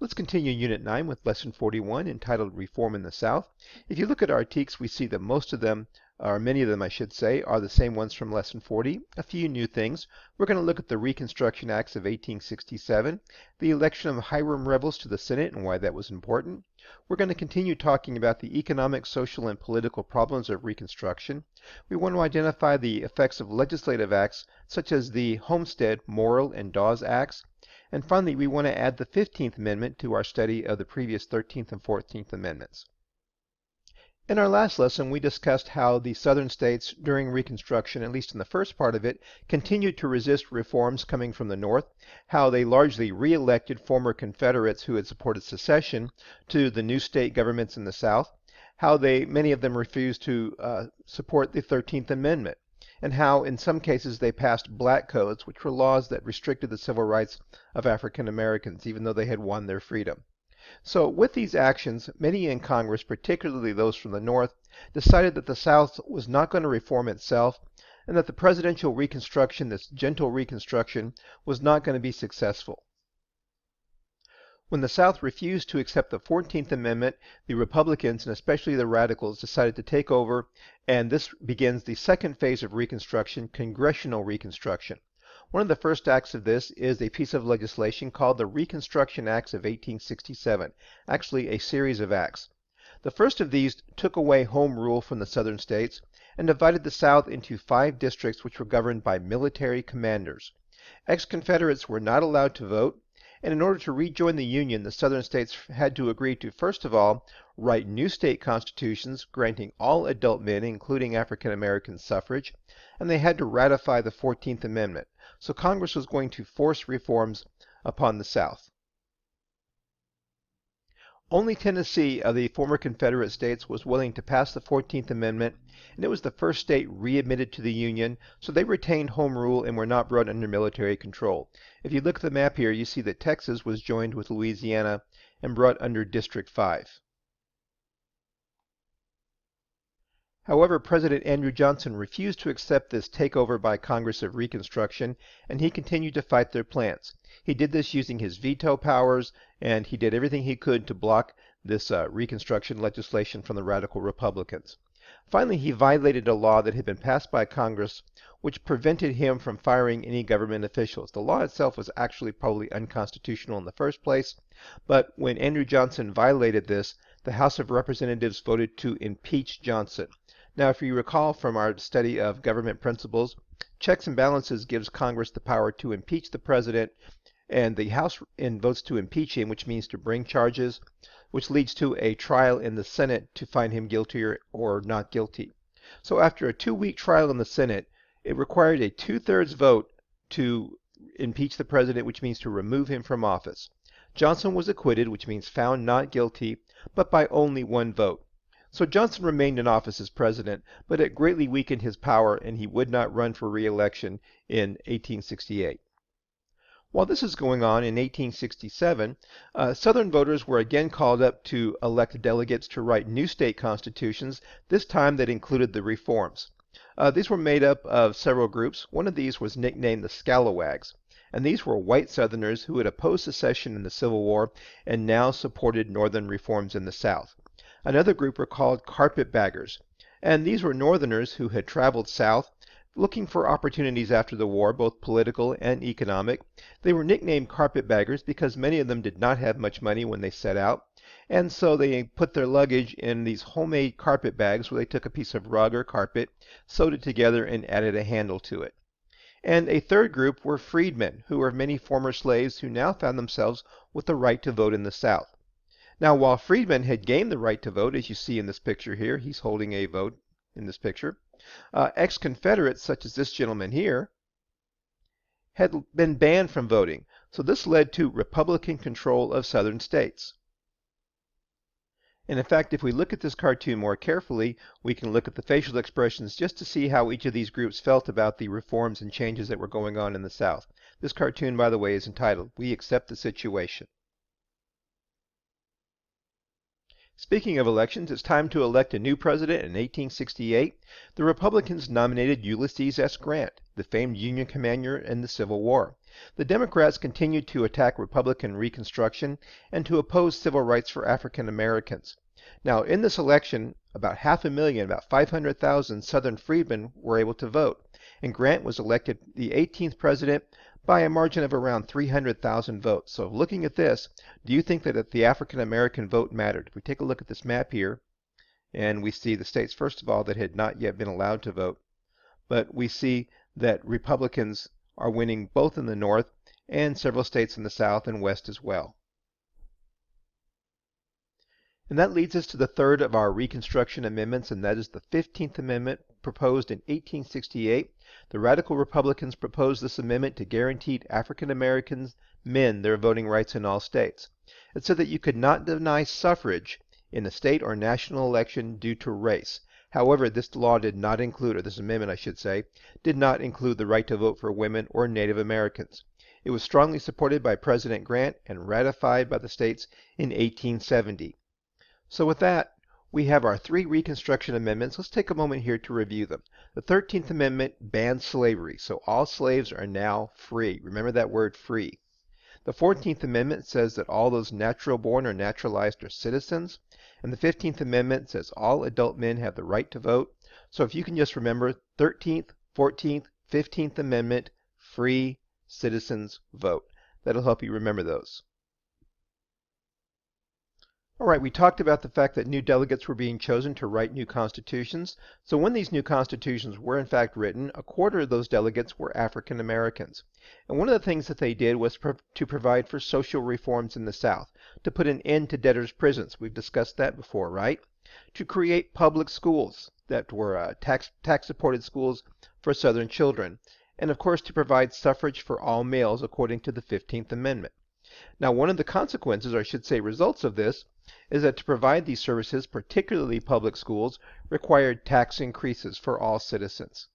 Let's continue Unit 9 with Lesson 41 entitled Reform in the South. If you look at our teaks, we see that most of them, or many of them I should say, are the same ones from Lesson 40. A few new things. We're going to look at the Reconstruction Acts of 1867, the election of Hiram Revels to the Senate and why that was important. We're going to continue talking about the economic, social, and political problems of Reconstruction. We want to identify the effects of legislative acts such as the Homestead, Morrill, and Dawes Acts. And finally, we want to add the 15th Amendment to our study of the previous 13th and 14th Amendments. In our last lesson, we discussed how the southern states during Reconstruction, at least in the first part of it, continued to resist reforms coming from the North, how they largely re-elected former Confederates who had supported secession to the new state governments in the South, how many of them refused to support the 13th Amendment, and how in some cases they passed black codes, which were laws that restricted the civil rights of African Americans, even though they had won their freedom. So with these actions, many in Congress, particularly those from the North, decided that the South was not going to reform itself, and that the presidential Reconstruction, this gentle Reconstruction, was not going to be successful. When the South refused to accept the 14th Amendment, the Republicans, and especially the Radicals, decided to take over, and this begins the second phase of Reconstruction, Congressional Reconstruction. One of the first acts of this is a piece of legislation called the Reconstruction Acts of 1867, actually a series of acts. The first of these took away home rule from the southern states and divided the South into 5 districts which were governed by military commanders. Ex-Confederates were not allowed to vote, and in order to rejoin the Union, the southern states had to agree to, first of all, write new state constitutions granting all adult men, including African American suffrage, and they had to ratify the 14th Amendment. So Congress was going to force reforms upon the South. Only Tennessee of the former Confederate states was willing to pass the 14th Amendment, and it was the first state readmitted to the Union, so they retained home rule and were not brought under military control. If you look at the map here, you see that Texas was joined with Louisiana and brought under District 5. However, President Andrew Johnson refused to accept this takeover by Congress of Reconstruction, and he continued to fight their plans. He did this using his veto powers, and he did everything he could to block this Reconstruction legislation from the radical Republicans. Finally, he violated a law that had been passed by Congress, which prevented him from firing any government officials. The law itself was actually probably unconstitutional in the first place, but when Andrew Johnson violated this, the House of Representatives voted to impeach Johnson. Now, if you recall from our study of government principles, checks and balances gives Congress the power to impeach the president, and the House votes to impeach him, which means to bring charges, which leads to a trial in the Senate to find him guilty or not guilty. So after a 2-week trial in the Senate, it required a 2/3 vote to impeach the president, which means to remove him from office. Johnson was acquitted, which means found not guilty, but by only 1 vote. So Johnson remained in office as president, but it greatly weakened his power, and he would not run for re-election in 1868. While this is going on in 1867, Southern voters were again called up to elect delegates to write new state constitutions, this time that included the reforms. These were made up of several groups. One of these was nicknamed the Scalawags, and these were white Southerners who had opposed secession in the Civil War and now supported Northern reforms in the South. Another group were called Carpetbaggers, and these were Northerners who had traveled south looking for opportunities after the war, both political and economic. They were nicknamed Carpetbaggers because many of them did not have much money when they set out, and so they put their luggage in these homemade carpet bags where they took a piece of rug or carpet, sewed it together, and added a handle to it. And a third group were freedmen, who were many former slaves who now found themselves with the right to vote in the South. Now, while freedmen had gained the right to vote, as you see in this picture here, he's holding a vote in this picture, ex-Confederates, such as this gentleman here, had been banned from voting. So this led to Republican control of southern states. And in fact, if we look at this cartoon more carefully, we can look at the facial expressions just to see how each of these groups felt about the reforms and changes that were going on in the South. This cartoon, by the way, is entitled, "We Accept the Situation." Speaking of elections, it's time to elect a new president in 1868. The Republicans nominated Ulysses S. Grant, the famed Union commander in the Civil War. The Democrats continued to attack Republican Reconstruction and to oppose civil rights for African Americans. Now, in this election, about 500,000, about 500,000 Southern freedmen were able to vote, and Grant was elected the 18th president by a margin of around 300,000 votes. So looking at this, do you think that the African American vote mattered? If we take a look at this map here, and we see the states, first of all, that had not yet been allowed to vote, but we see that Republicans are winning both in the North and several states in the South and West as well. And that leads us to the third of our Reconstruction amendments, and that is the 15th Amendment proposed in 1868. The Radical Republicans proposed this amendment to guarantee African American men their voting rights in all states. It said that you could not deny suffrage in a state or national election due to race. However, this law did not include, or this amendment I should say, did not include the right to vote for women or Native Americans. It was strongly supported by President Grant and ratified by the states in 1870. So with that, we have our three Reconstruction amendments. Let's take a moment here to review them. The 13th Amendment banned slavery, so all slaves are now free. Remember that word, free. The 14th Amendment says that all those natural born or naturalized are citizens. And the 15th Amendment says all adult men have the right to vote. So if you can just remember 13th, 14th, 15th Amendment, free citizens vote. That'll help you remember those. All right, we talked about the fact that new delegates were being chosen to write new constitutions. So when these new constitutions were in fact written, a quarter of those delegates were African Americans. And one of the things that they did was to provide for social reforms in the South, to put an end to debtors' prisons. We've discussed that before, right? To create public schools that were tax-supported schools for Southern children. And of course to provide suffrage for all males according to the 15th Amendment. Now, one of the consequences, or I should say results of this, is that to provide these services, particularly public schools, required tax increases for all citizens.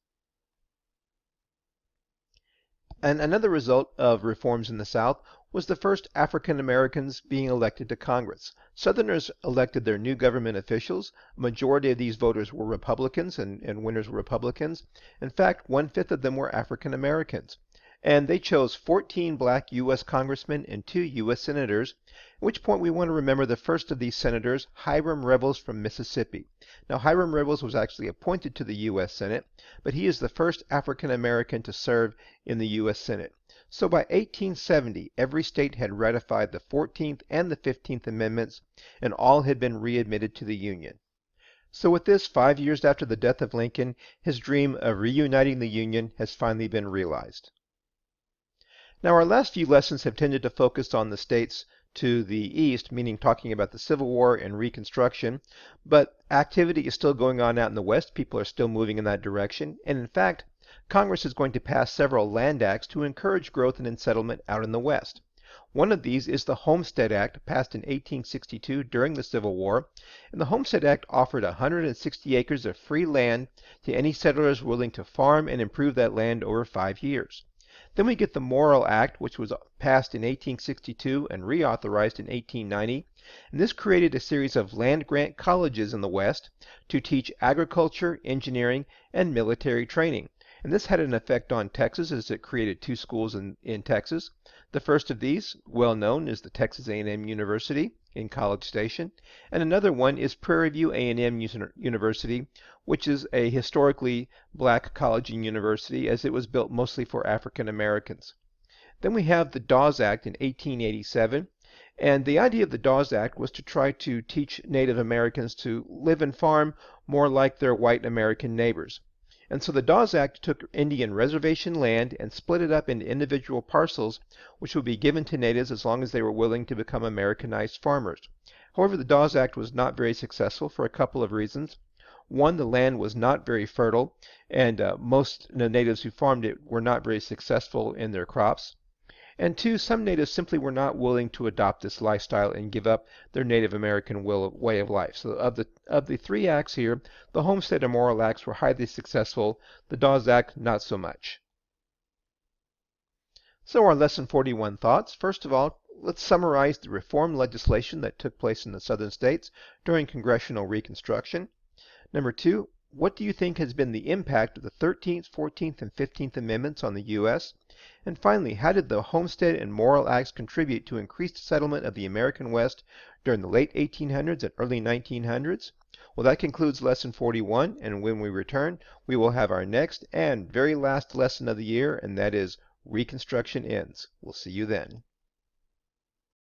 And another result of reforms in the South was the first African Americans being elected to Congress. Southerners elected their new government officials. A majority of these voters were Republicans, and winners were Republicans. In fact, 1/5 of them were African Americans. And they chose 14 black U.S. congressmen and 2 U.S. senators, at which point we want to remember the first of these senators, Hiram Revels from Mississippi. Now, Hiram Revels was actually appointed to the U.S. Senate, but he is the first African American to serve in the U.S. Senate. So by 1870, every state had ratified the 14th and the 15th Amendments, and all had been readmitted to the Union. So with this, 5 years after the death of Lincoln, his dream of reuniting the Union has finally been realized. Now, our last few lessons have tended to focus on the states to the east, meaning talking about the Civil War and Reconstruction, but activity is still going on out in the west. People are still moving in that direction, and in fact, Congress is going to pass several land acts to encourage growth and settlement out in the west. One of these is the Homestead Act, passed in 1862 during the Civil War, and the Homestead Act offered 160 acres of free land to any settlers willing to farm and improve that land over 5 years. Then we get the Morrill Act, which was passed in 1862 and reauthorized in 1890. And this created a series of land-grant colleges in the West to teach agriculture, engineering, and military training. And this had an effect on Texas as it created 2 schools in Texas. The first of these, well known, is the Texas A&M University in College Station. And another one is Prairie View A&M University, which is a historically black college and university as it was built mostly for African Americans. Then we have the Dawes Act in 1887. And the idea of the Dawes Act was to try to teach Native Americans to live and farm more like their white American neighbors. And so the Dawes Act took Indian reservation land and split it up into individual parcels, which would be given to natives as long as they were willing to become Americanized farmers. However, the Dawes Act was not very successful for a couple of reasons. One, the land was not very fertile, and most natives who farmed it were not very successful in their crops. And 2, some natives simply were not willing to adopt this lifestyle and give up their Native American way of life. So of the 3 acts here, the Homestead and Morrill Acts were highly successful. The Dawes Act, not so much. So our Lesson 41 thoughts. First of all, let's summarize the reform legislation that took place in the southern states during congressional Reconstruction. Number 2, what do you think has been the impact of the 13th, 14th, and 15th Amendments on the U.S.? And finally, how did the Homestead and Morrill Acts contribute to increased settlement of the American West during the late 1800s and early 1900s? Well, that concludes Lesson 41, and when we return, we will have our next and very last lesson of the year, and that is Reconstruction Ends. We'll see you then.